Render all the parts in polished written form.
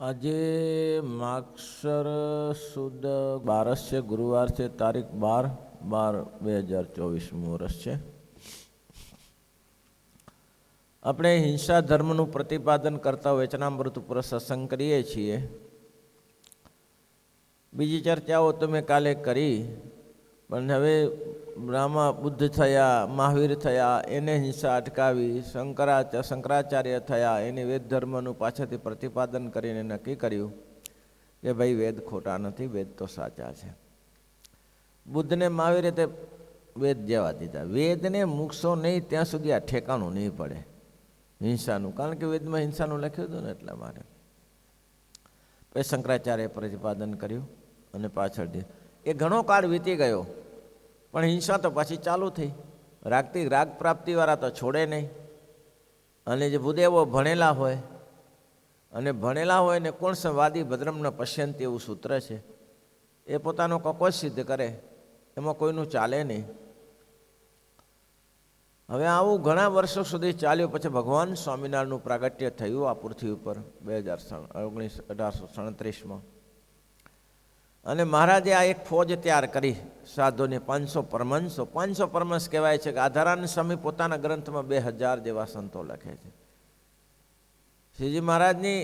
આજે માગસર સુદ 12 છે, ગુરુવાર છે, તારીખ 12/12/2024 વર્ષ છે. આપણે હિંસા ધર્મનું પ્રતિપાદન કરતા વચનામૃત ઉપર સત્સંગ કરીએ છીએ. બીજી ચર્ચાઓ તો મેં કાલે કરી, પણ હવે બુદ્ધ થયા, મહાવીર થયા, એને હિંસા અટકાવી, શંકરાચાર્ય થયા, એની વેદ ધર્મનું પાછળથી પ્રતિપાદન કરીને નક્કી કર્યું કે ભાઈ વેદ ખોટા નથી, વેદ તો સાચા છે. બુદ્ધને મહાવીરે તે વેદ જેવા દીધા. વેદને મૂકશો નહીં ત્યાં સુધી આ ઠેકાણું નહીં પડે હિંસાનું, કારણ કે વેદમાં હિંસાનું લખ્યું હતું ને એટલા માટે. પછી શંકરાચાર્યએ પ્રતિપાદન કર્યું અને પાછળથી એ ઘણો કાળ વીતી ગયો, પણ હિંસા તો પાછી ચાલુ થઈ. રાગ પ્રાપ્તિવાળા તો છોડે નહીં. અને જે ભૂદેવો ભણેલા હોય, અને ભણેલા હોય ને કોણ વાદી ભદ્રમ ન પશ્યંતી એવું સૂત્ર છે, એ પોતાનો કકોશ સિદ્ધ કરે, એમાં કોઈનું ચાલે નહીં. હવે આવું ઘણા વર્ષો સુધી ચાલ્યું. પછી ભગવાન સ્વામિનારાયણનું પ્રાગટ્ય થયું આ પૃથ્વી ઉપર 1837માં. અને મહારાજે આ એક ફોજ તૈયાર કરી સાધુની. 500 પરમહંસ કહેવાય છે કે આધારાનંદ સ્વામી પોતાના ગ્રંથમાં 2000 જેવા સંતો લખે છે. શ્રીજી મહારાજની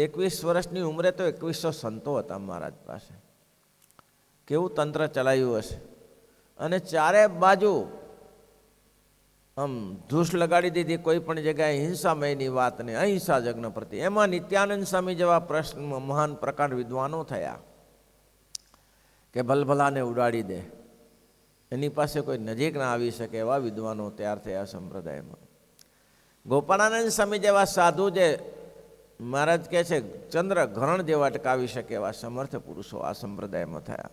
21 વર્ષની ઉંમરે તો 2100 સંતો હતા મહારાજ પાસે. કેવું તંત્ર ચલાવ્યું હશે. અને ચારે બાજુ આમ ધૂસ લગાડી દીધી. કોઈ પણ જગ્યાએ હિંસામયની વાત નહીં, અહિંસા જગ્ન પ્રતિ. એમાં નિત્યાનંદ સ્વામી જેવા પ્રશ્ન મહાન પ્રકાંડ વિદ્વાનો થયા કે ભલભલાને ઉડાડી દે, એની પાસે કોઈ નજીક ના આવી શકે એવા વિદ્વાનો તૈયાર થયા સંપ્રદાયમાં. ગોપાળાનંદ સ્વામી જેવા સાધુ, જે મહારાજ કહે છે ચંદ્ર ગ્રહણ જેવા અટકાવી શકે એવા સમર્થ પુરુષો આ સંપ્રદાયમાં થયા.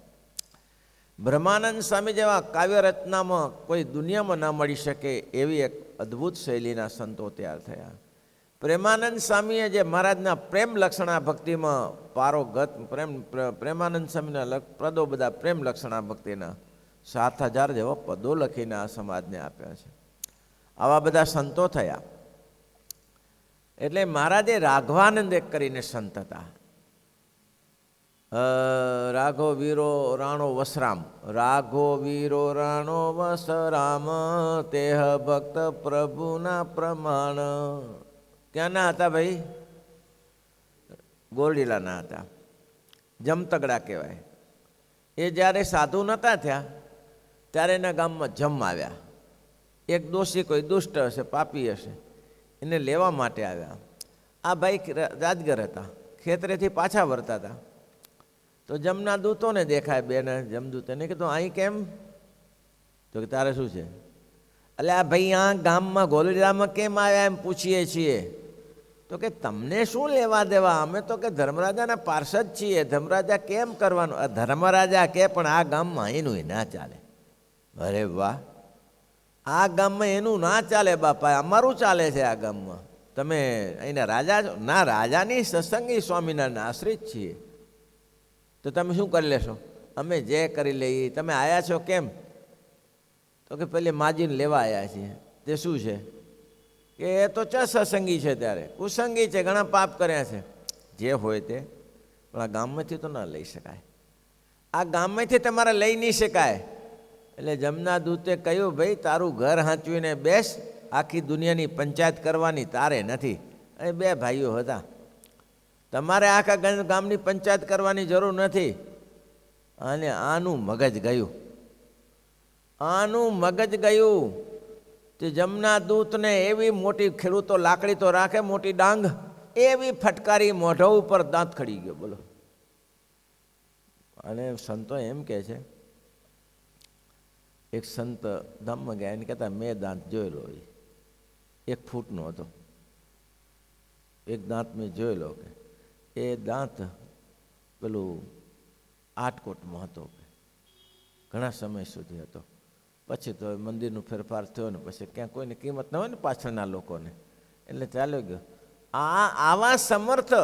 બ્રહ્માનંદ સ્વામી જેવા કાવ્ય રચનામાં કોઈ દુનિયામાં ના મળી શકે એવી એક અદ્ભુત શૈલીના સંતો તૈયાર થયા. પ્રેમાનંદ સ્વામીએ જે મહારાજના પ્રેમ લક્ષણા ભક્તિમાં પારોગત પ્રેમાનંદ સ્વામીના પદો બધા પ્રેમ લક્ષણા ભક્તિના 7000 જેવા પદો લખીને આ સમાજને આપ્યા છે. આવા બધા સંતો થયા. એટલે મહારાજે રાઘવાનંદ એક કરીને સંત હતા. રાઘો વીરો રાણો વસરામ, રાઘો વીરો રાણો વસરામ, તેહ ભક્ત પ્રભુના પ્રમાણ. ક્યાંના હતા ભાઈ? ગોરડીલાના હતા. જમતગડા કહેવાય. એ જ્યારે સાધુ નહોતા થયા ત્યારે એના ગામમાં જમ આવ્યા. એક દોષી, કોઈ દુષ્ટ હશે, પાપી હશે, એને લેવા માટે આવ્યા. આ ભાઈ રાજગર હતા, ખેતરેથી પાછા વળતા હતા. તો જમના દૂતોને દેખાય, બેને જમદૂત એને કીધું અહીં કેમ? તો કે તારે શું છે? એટલે આ ભાઈ આ ગામમાં ગોરડીલામાં કેમ આવ્યા એમ પૂછીએ છીએ. તો કે તમને શું લેવા દેવા, અમે તો કે ધર્મરાજાના પાર્ષદ છીએ, ધર્મરાજા કેમ કરવાનું? ધર્મરાજા કે પણ આ ગામમાં એનું ના ચાલે. અરે વાહ, આ ગામમાં એનું ના ચાલે બાપા, અમારું ચાલે છે આ ગામમાં. તમે અહીંના રાજા છો? ના, રાજાની સત્સંગી સ્વામિનારાયણ આશ્રિત છીએ. તો તમે શું કરી લેશો? અમે જે કરી લઈએ. તમે આવ્યા છો કેમ? તો કે પેલી માજીને લેવા આવ્યા છીએ. તે શું છે? કે એ તો સત્સંગી છે, ત્યારે કુસંગી છે, ઘણા પાપ કર્યા છે. જે હોય તે, પણ આ ગામમાંથી તો ના લઈ શકાય. આ ગામમાંથી તમારે લઈ નહીં શકાય. એટલે જમના દૂતે કહ્યું, ભાઈ તારું ઘર હાંચવીને બેસ, આખી દુનિયાની પંચાયત કરવાની તારે નથી. અને બે ભાઈઓ હતા. તમારે આખા ગામની પંચાયત કરવાની જરૂર નથી. અને આનું મગજ ગયું, આનું મગજ ગયું. તે જમના દૂતને એવી મોટી, ખેડૂતો લાકડી તો રાખે, મોટી ડાંગ, એવી ફટકારી, મોઢા ઉપર દાંત ખડી ગયો. બોલો. અને સંતો એમ કહે છે, એક સંત ધામમાં ગયા, એને કહેતા મેં દાંત જોયેલો, 1 ફૂટનો હતો. એક દાંત મેં જોયેલો કે એ દાંત પેલું આટકોટમાં હતો, ઘણા સમય સુધી હતો. પછી તો મંદિરનું ફેરફાર થયો ને પછી ક્યાં કોઈને કિંમત ન હોય ને પાછળના લોકોને, એટલે ચાલ્યો ગયો. આવા સમર્થ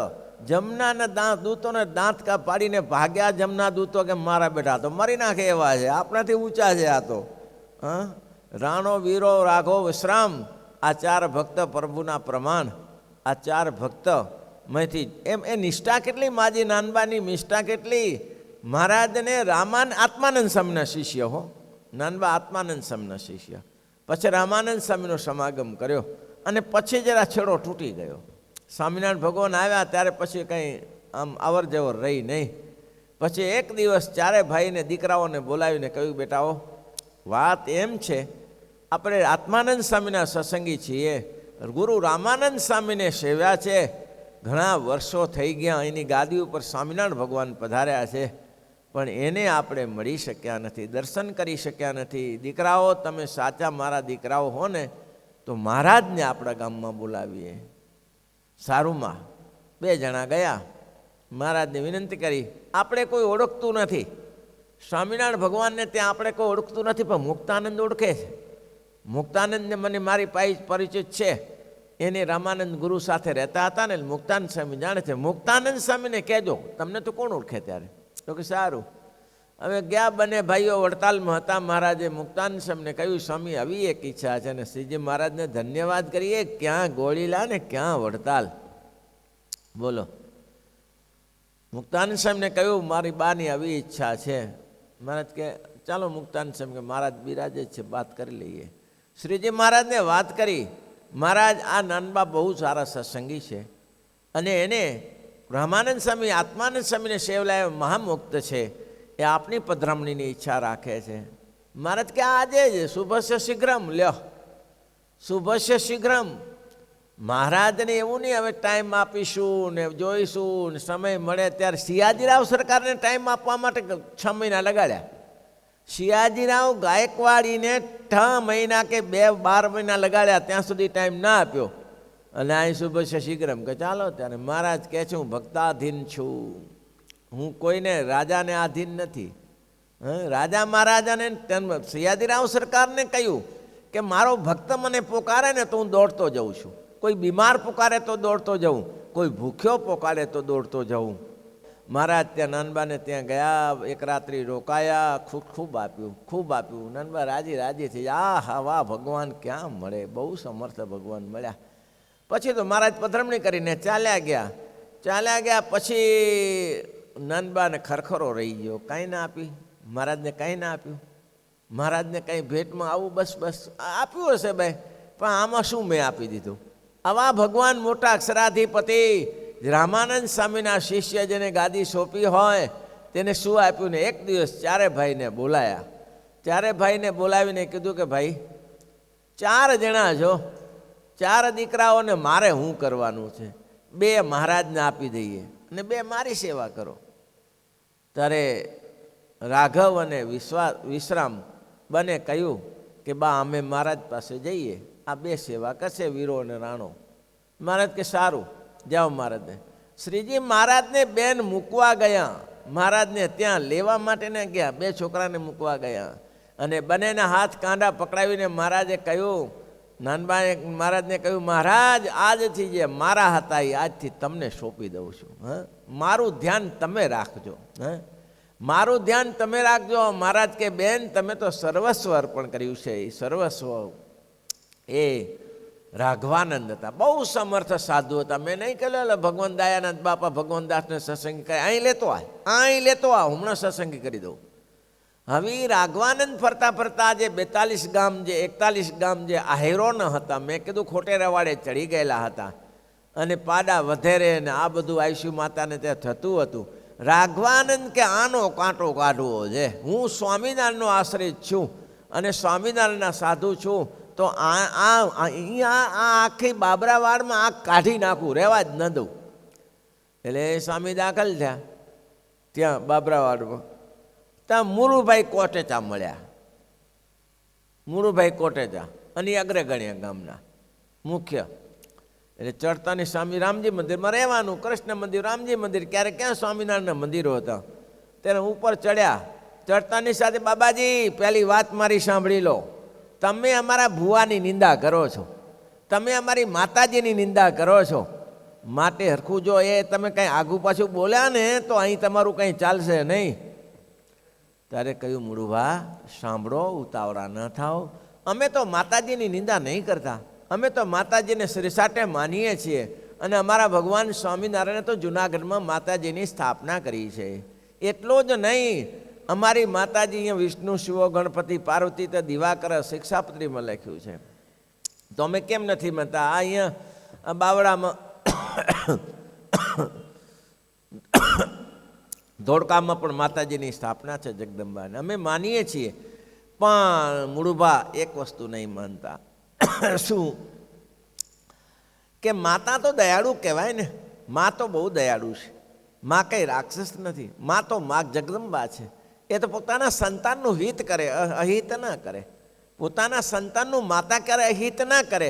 જમનાના દૂતોને દાંત પાડીને ભાગ્યા જમના દૂતો કે મારા બેટા તો મારી નાખે એવા છે, આપણાથી ઊંચા છે આ તો. રાણો વીરો રાઘો વિશ્રામ, આ 4 ભક્ત પ્રભુના પ્રમાણ. આ 4 ભક્ત માંથી એમ એ નિષ્ઠા કેટલી માજી નાનબાની નિષ્ઠા કેટલી. મહારાજને આત્માનંદ સ્વામીના શિષ્ય હો, નાનબા આત્માનંદ સ્વામીના શિષ્ય. પછી રામાનંદ સ્વામીનો સમાગમ કર્યો અને પછી જરા છેડો તૂટી ગયો. સ્વામિનારાયણ ભગવાન આવ્યા ત્યારે પછી કંઈ આમ આવર જવર રહી નહીં. પછી એક દિવસ ચારે ભાઈને દીકરાઓને બોલાવીને કહ્યું, બેટાઓ વાત એમ છે, આપણે આત્માનંદ સ્વામીના સત્સંગી છીએ, ગુરુ રામાનંદ સ્વામીને સેવ્યા છે, ઘણા વર્ષો થઈ ગયા, એની ગાદી ઉપર સ્વામિનારાયણ ભગવાન પધાર્યા છે, પણ એને આપણે મળી શક્યા નથી, દર્શન કરી શક્યા નથી. દીકરાઓ, તમે સાચા મારા દીકરાઓ હો ને તો મહારાજને આપણા ગામમાં બોલાવીએ. સારુંમાં 2 જણા ગયા, મહારાજને વિનંતી કરી. આપણે કોઈ ઓળખતું નથી, સ્વામિનારાયણ ભગવાનને ત્યાં આપણે કોઈ ઓળખતું નથી, પણ મુક્તાનંદ ઓળખે છે. મુક્તાનંદને મને મારી પરિચિત છે, એને રામાનંદ ગુરુ સાથે રહેતા હતા ને, મુક્તાનંદ સ્વામી જાણે છે. મુક્તાનંદ સ્વામીને કહેજો, તમને તો કોણ ઓળખે ત્યારે? તો કે સારું. હવે ગયા બંને ભાઈઓ વડતાલમાં હતા. મહારાજે મુક્તાનંદ સ્વામીને કહ્યું, સ્વામી આવી એક ઈચ્છા છે. ને શ્રીજી મહારાજને ધન્યવાદ કરીએ, ક્યાં ગોળીલા ને ક્યાં વડતાલ. બોલો. મુક્તાનંદ સ્વામીને કહ્યું, મારી બાની આવી ઈચ્છા છે. મહારાજ કે ચાલો. મુક્તાનંદ સ્વામી કે મહારાજ બિરાજે છે, વાત કરી લઈએ. શ્રીજી મહારાજને વાત કરી. મહારાજ આ નાનબા બહુ સારા સત્સંગી છે અને એને રામાનંદ સ્વામી આત્માનંદ સ્વામીને સેવલાય મહામુક્ત છે, એ આપની પધરામણીની ઈચ્છા રાખે છે. મહારાજ કે આજે જ શુભસ્ય શીઘ્રમ લ્યો, શુભસ્ય શીઘ્રમ. મહારાજને એવું નહીં હવે ટાઈમ આપીશું ને જોઈશું ને સમય મળે ત્યારે. સિયાજીરાવ સરકારને ટાઈમ આપવા માટે 6 મહિના લગાડ્યા. સિયાજીરાવ ગાયકવાડીને 6 મહિના કે 12 મહિના લગાડ્યા, ત્યાં સુધી ટાઈમ ના આપ્યો. અને અહીં શુભસ્ય શીઘ્રમ કે ચાલો ત્યારે. મહારાજ કહે છે, હું ભક્તાધીન છું, હું કોઈને રાજાને આધીન નથી. રાજા મહારાજાને સિયાજીરાવ સરકારને કહ્યું કે મારો ભક્ત મને પોકારે ને તો હું દોડતો જઉં છું. કોઈ બીમાર પોકારે તો દોડતો જાઉં, કોઈ ભૂખ્યો પોકારે તો દોડતો જાઉં. મહારાજ ત્યાં નાનબાને ત્યાં ગયા, એક રાત્રિ રોકાયા, ખૂબ આપ્યું, ખૂબ આપ્યું. નાનબા રાજી થઈ. હા વાહ, ભગવાન ક્યાં મળે, બહુ સમર્થ ભગવાન મળ્યા. પછી તો મહારાજ પધરામણી કરીને ચાલ્યા ગયા. પછી નાનબાને ખરખરો રહી ગયો, કાંઈ ના આપી મહારાજને, કાંઈ ના આપ્યું મહારાજને. કાંઈ ભેટમાં આવું બસ આપ્યું હશે ભાઈ, પણ આમાં શું મેં આપી દીધું? આવા ભગવાન મોટા અક્ષરાધિપતિ રામાનંદ સ્વામીના શિષ્ય જેને ગાદી સોંપી હોય તેને શું આપ્યું ને? એક દિવસ 4 ભાઈને બોલાયા. 4 ભાઈને બોલાવીને કીધું કે ભાઈ 4 જણા છો, 4 દીકરાઓને મારે શું કરવાનું છે? 2 મહારાજને આપી દઈએ અને 2 મારી સેવા કરો. ત્યારે રાઘવ અને વિશ્રામ બને કહ્યું કે બા અમે મહારાજ પાસે જઈએ, આ 2 સેવા કરશે, વીરો અને રાણો. મહારાજ કે સારું, જાઓ મહારાજને. શ્રીજી મહારાજને બેન મૂકવા ગયા, મહારાજને ત્યાં લેવા માટે ને ગયા, 2 છોકરાને મૂકવા ગયા અને બંનેના હાથ કાંડા પકડાવીને મહારાજે કહ્યું, નાનબાએ મહારાજને કહ્યું, મહારાજ આજથી જે મારા હતા એ આજથી તમને સોંપી દઉં છું. મારું ધ્યાન તમે રાખજો, મારું ધ્યાન તમે રાખજો. મહારાજ કે બેન તમે તો સર્વસ્વ અર્પણ કર્યું છે. એ સર્વસ્વ એ રાઘવાનંદ હતા, બહુ સમર્થ સાધુ હતા. મેં નહીં કહ્યું ભગવાન દયાનંદ બાપા ભગવાન દાસને સત્સંગી કરે, અહીં લેતો આ હમણાં સત્સંગી કરી દઉં. હવે રાઘવાનંદ ફરતા ફરતા જે 42 ગામ જે 41 ગામ જે આહેરો ન હતા, મેં કીધું ખોટે રવાડે ચડી ગયેલા હતા અને પાડા વધેરે ને આ બધું આયશુ માતાને ત્યાં થતું હતું. રાઘવાનંદ કે આનો કાંટો કાઢવો છે, હું સ્વામિનારાયણનો આશ્રિત છું અને સ્વામિનારાયણના સાધુ છું, તો અહીંયા આખી બાબરાવાડમાં આ કાઢી નાખું, રહેવા જ ન દઉં. એટલે સ્વામી દાખલ થયા ત્યાં બાબરાવાડમાં. ત્યાં મુરુભાઈ કોટેચા મળ્યા, મુરુભાઈ કોટેચા અને અગ્રગણ્ય ગામના મુખ્ય. એટલે ચડતાની સ્વામી રામજી મંદિરમાં રહેવાનું, કૃષ્ણ મંદિર, રામજી મંદિર, ક્યારેક ક્યાં સ્વામિનારાયણના મંદિરો હતા. ત્યારે ઉપર ચડ્યા. ચડતાની સાથે બાબાજી પહેલી વાત મારી સાંભળી લો, તમે અમારા ભુવાની નિંદા કરો છો, તમે અમારી માતાજીની નિંદા કરો છો, માટે હરખું જો એ તમે કંઈ આગું પાછું બોલ્યા ને તો અહીં તમારું કંઈ ચાલશે નહીં. ત્યારે કહ્યું, મુરુભા સાંભળો, ઉતાવળા ન થાઓ, અમે તો માતાજીની નિંદા નહીં કરતા, અમે તો માતાજીને શ્રીસાટે માનીએ છીએ અને અમારા ભગવાન સ્વામિનારાયણે તો જુનાગઢમાં માતાજીની સ્થાપના કરી છે. એટલું જ નહીં, અમારી માતાજી અહીંયા વિષ્ણુ, શિવો, ગણપતિ, પાર્વતી તો દિવાકર શિક્ષાપત્રીમાં લખ્યું છે. તો અમે કેમ નથી માનતા? આ અહીંયા બાવળામાં ધોળકામાં પણ માતાજીની સ્થાપના છે જગદંબાને, અમે માનીએ છીએ. પણ મૂળભા એક વસ્તુ નહીં માનતા. શું કે માતા તો દયાળુ કહેવાય ને, મા તો બહુ દયાળુ છે. મા કંઈ રાક્ષસ નથી. મા તો મા જગદંબા છે. એ તો પોતાના સંતાનનું હિત કરે, અહિત ના કરે. પોતાના સંતાનનું માતા કરે, અહિત ના કરે.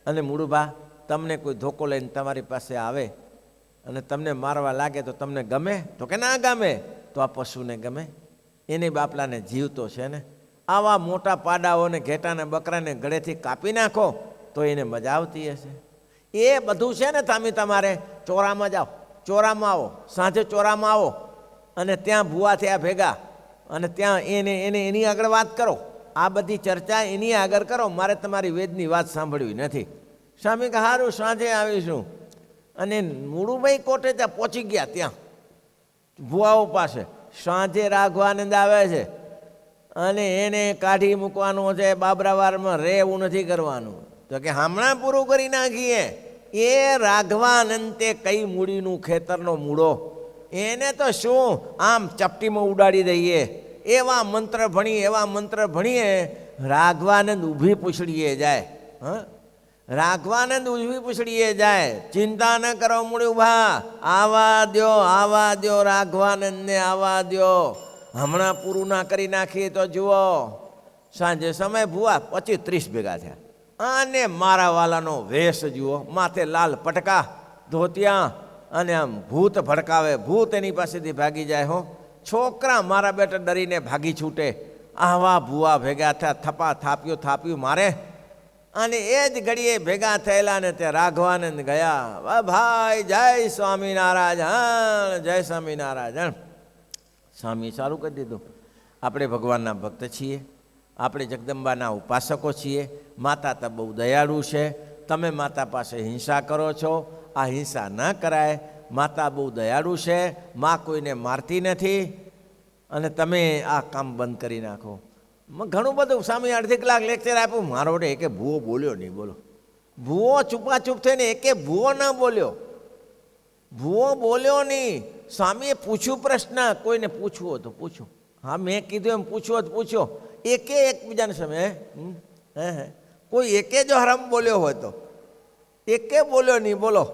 અને મૂળભા તમને કોઈ ધોકો લઈને તમારી પાસે આવે અને તમને મારવા લાગે તો તમને ગમે? તો કે ના ગમે. તો આ પશુને ગમે? એની બાપલાને જીવ તો છે ને. આવા મોટા પાડાઓને, ઘેટાને, બકરાને ગળેથી કાપી નાખો તો એને મજા આવતી હશે? એ બધું છે ને તમે તમારે ચોરામાં જાઓ, ચોરામાં આવો, સાંજે ચોરામાં આવો અને ત્યાં ભૂવા થયા ભેગા અને ત્યાં એની આગળ વાત કરો. આ બધી ચર્ચા એની આગળ કરો. મારે તમારી વેદની વાત સાંભળવી નથી. સ્વામી કે સારું, સાંજે આવીશું. અને મૂળુભાઈ કોટે ત્યાં પહોંચી ગયા, ત્યાં ભુવાઓ પાસે સાંજે રાઘવાનંદ આવે છે અને એને કાઢી મૂકવાનું છે. બાબરાવારમાં રહેવું નથી કરવાનું. તો કે હમણાં પૂરું કરી નાખીએ. એ રાઘવાનંદ તે કઈ મૂડીનું ખેતરનો મૂળો, એને તો શું આમ ચપટીમાં ઉડાડી દઈએ. એવા મંત્ર ભણીએ રાઘવાનંદ ઊભી પૂછડીએ જાય. હા, રાઘવાનંદ ઊભી પૂછડીએ જાય. ચિંતા ન કરો મૂળભા, આવા દો રાઘવાનંદને આવા દો. હમણાં પૂરું ના કરી નાખીએ તો જુઓ. સાંજે સમય ભૂવા 25-30 ભેગા થયા અને મારા વાલાનો વેશ જુઓ, માથે લાલ પટકા, ધોતિયા અને આમ ભૂત ભડકાવે. ભૂત એની પાસેથી ભાગી જાય. હો, છોકરા મારા બેટા ડરીને ભાગી છૂટે. આવા ભૂવા ભેગા થયા, થપા થાપ્યું મારે. અને એ જ ઘડીએ ભેગા થયેલા ને તે રાઘવાનંદ ગયા. વાહ ભાઈ, જય સ્વામિનારાયણ, જય સ્વામિનારાયણ. સ્વામી ચાલુ કરી દીધું. આપણે ભગવાનના ભક્ત છીએ, આપણે જગદંબાના ઉપાસકો છીએ. માતા તો બહુ દયાળુ છે. તમે માતા પાસે હિંસા કરો છો, આ હિંસા ન કરાય. માતા બહુ દયાળુ છે, મા કોઈને મારતી નથી. અને તમે આ કામ બંધ કરી નાખો. ઘણું બધું સ્વામી અડધી કલાક લેક્ચર આપ્યું. મારો એકે ભૂવો બોલ્યો નહીં. બોલો, ભૂવો ચૂપ થઈને એકે ભૂવો ન બોલ્યો. ભૂવો બોલ્યો નહીં. સ્વામીએ પૂછ્યું પ્રશ્ન, કોઈને પૂછવું હોય તો પૂછો. હા, મેં કીધું એમ પૂછવો તો પૂછો. એકે એકબીજાને સમય કોઈ એકે જો હરામ બોલ્યો હોય તો એકે બોલ્યો નહીં. બોલો,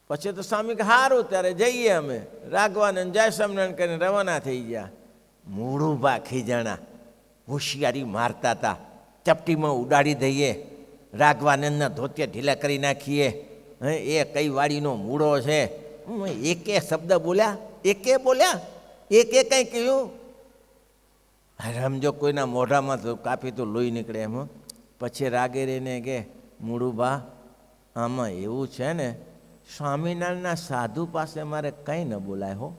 પછી તો સ્વામી કે સારું ત્યારે જઈએ અમે. રાઘવાનંદ જય સ્વામિનારાયણ કરીને રવાના થઈ ગયા. મૂળુભા ખીજાણા, હોશિયારી મારતા હતા. ચપટીમાં ઉડાડી દઈએ, રાઘવાનંદના ધોતિયા ઢીલા કરી નાખીએ. એ કઈ વાડીનો મૂળો છે? એકે શબ્દ બોલ્યા? એકે કંઈ કહ્યું? સમજો કોઈના મોઢામાં તો કાપી તો લોહી નીકળે એમ. પછી રાગે રહીને કે મૂળુભા, આમાં એવું છે ને, સ્વામિનારાયણના સાધુ પાસે અમારે કંઈ ન બોલાય. હો,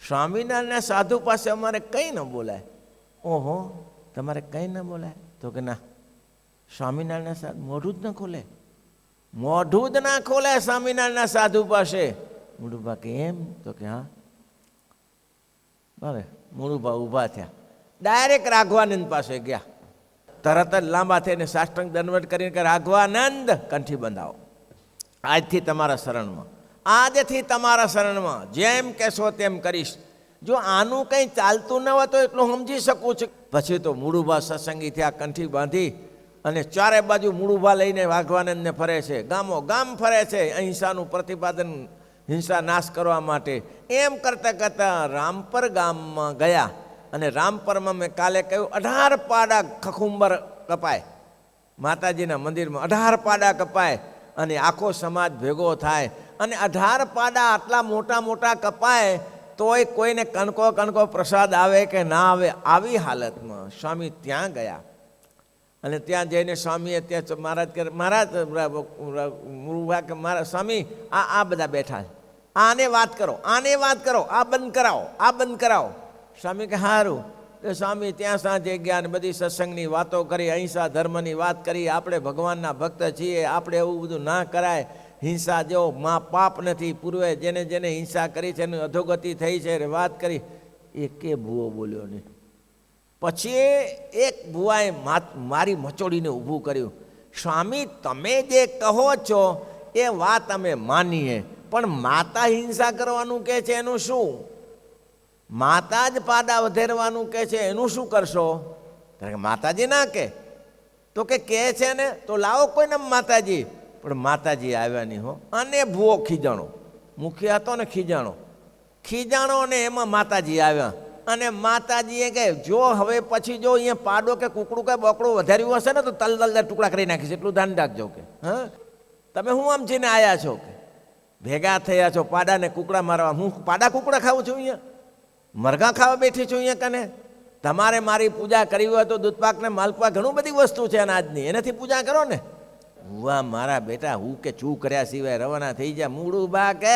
સ્વામિનારાયણના સાધુ પાસે અમારે કંઈ ન બોલાય. ઓહો, તમારે કંઈ ન બોલાય? તો કે ના, સ્વામિનારાયણના સાધુ મોઢું જ ન ખોલે, મોઢું જ ના ખોલે સ્વામિનારાયણના સાધુ પાસે. મૂળુભા કે એમ? તો કે હા. બરાબર. મૂળુભા ઊભા થયા, ડાયરેક્ટ રાઘવાનંદ પાસે ગયા. તરત જ લાંબા થઈને સાષ્ટાંગ દંડવત કરીને કે રાઘવાનંદ કંઠી બંધાવો. આજથી તમારા શરણમાં, જેમ કહેશો તેમ કરીશ. જો આનું કંઈ ચાલતું ન હોય તો એટલું સમજી શકું છું. પછી તો મૂળુભા સત્સંગી થયા, કંઠી બાંધી અને ચારે બાજુ મૂળુભા લઈને રાઘવાનંદને ફરે છે. ગામો ગામ ફરે છે અહિંસાનું પ્રતિપાદન, હિંસા નાશ કરવા માટે. એમ કરતાં રામપર ગામમાં ગયા. અને રામપરમાં મેં કાલે કહ્યું 18 પાડા ખખુંબર કપાય. માતાજીના મંદિરમાં 18 પાડા કપાય અને આખો સમાજ ભેગો થાય. અને 18 પાડા આટલા મોટા કપાય તોય કોઈને કણકો પ્રસાદ આવે કે ના આવે, આવી હાલતમાં સ્વામી ત્યાં ગયા. અને ત્યાં જઈને સ્વામીએ ત્યાં મહારાજ મૂળુભા કે મારા સ્વામી આ બધા બેઠા છે, આને વાત કરો, આ બંધ કરાવો. સ્વામી કે સારું. તો સ્વામી ત્યાં સાંજે ગયા ને બધી સત્સંગની વાતો કરી, અહિંસા ધર્મની વાત કરી. આપણે ભગવાનના ભક્ત છીએ, આપણે એવું બધું ના કરાય. હિંસા જેવો પાપ નથી. પૂર્વે જેને જેને હિંસા કરી છે એની અધોગતિ થઈ છે એ વાત કરી. એકે ભૂવો બોલ્યો નહીં. પછી એક ભુવાએ મારી મચોડીને ઊભું કર્યું. સ્વામી, તમે જે કહો છો એ વાત અમે માનીએ, પણ માતા હિંસા કરવાનું કહે છે એનું શું? માતા જ પાડા વધેરવાનું કહે છે એનું શું કરશો? કારણ કે માતાજી ના તો કે છે ને તો લાવો કોઈને માતાજી. પણ માતાજી આવ્યા નહીં હો. અને ભૂવો ખીજાણો, મુખી હતો ને ખીજાણો ને એમાં માતાજી આવ્યા. અને માતાજીએ કહે જો હવે પછી જો અહીંયા પાડો કે કુકડું કે બોકડું વધાર્યું હશે ને તો તલ ટુકડા કરી નાખીશ, એટલું ધ્યાન રાખજો. કે હા, તમે હું આમ જઈને આવ્યા છો? કે ભેગા થયા છો પાડાને કુકડા મારવા? હું પાડા કુકડા ખાઉં છું અહીંયા? મરઘા ખાવા બેઠી છું અહીંયા કને? તમારે મારી પૂજા કરવી હોય તો દૂધપાક ને માલપા ઘણું બધી વસ્તુ છે અનાજની, એનાથી પૂજા કરો ને. વાહ મારા બેટા, હું કે છું કર્યા સિવાય રવાના થઈ જાય. મૂળું બા કે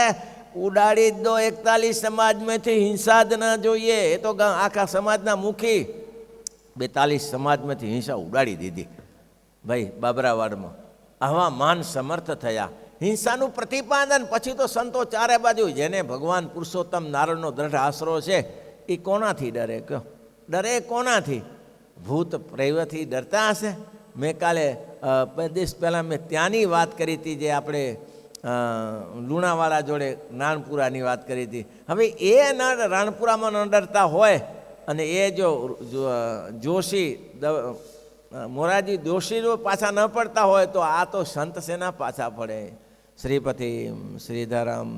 ઉડાડી જ દો 41 સમાજમાંથી, હિંસા જ ના જોઈએ. એ તો આખા સમાજના મુખી 42 સમાજમાંથી હિંસા ઉડાડી દીધી ભાઈ બાબરાવાડમાં. આવા માન સમર્થ થયા. હિંસાનું પ્રતિપાદન પછી તો સંતો ચારે બાજુ, જેને ભગવાન પુરુષોત્તમ નારાયણનો દ્રઢ આશરો છે એ કોનાથી ડરે? કયો ડરે કોનાથી? ભૂત પ્રેતથી ડરતા હશે? મેં કાલે 2 દિવસ પહેલાં મેં ત્યાંની વાત કરી હતી, જે આપણે લુણાવાડા જોડે રાણપુરાની વાત કરી હતી. હવે એ રાણપુરામાં ન ડરતા હોય અને એ જો જોશી મોરારજી જોશી જો પાછા ન પડતા હોય તો આ તો સંત સેના પાછા પડે. શ્રીપતિ શ્રીધરમ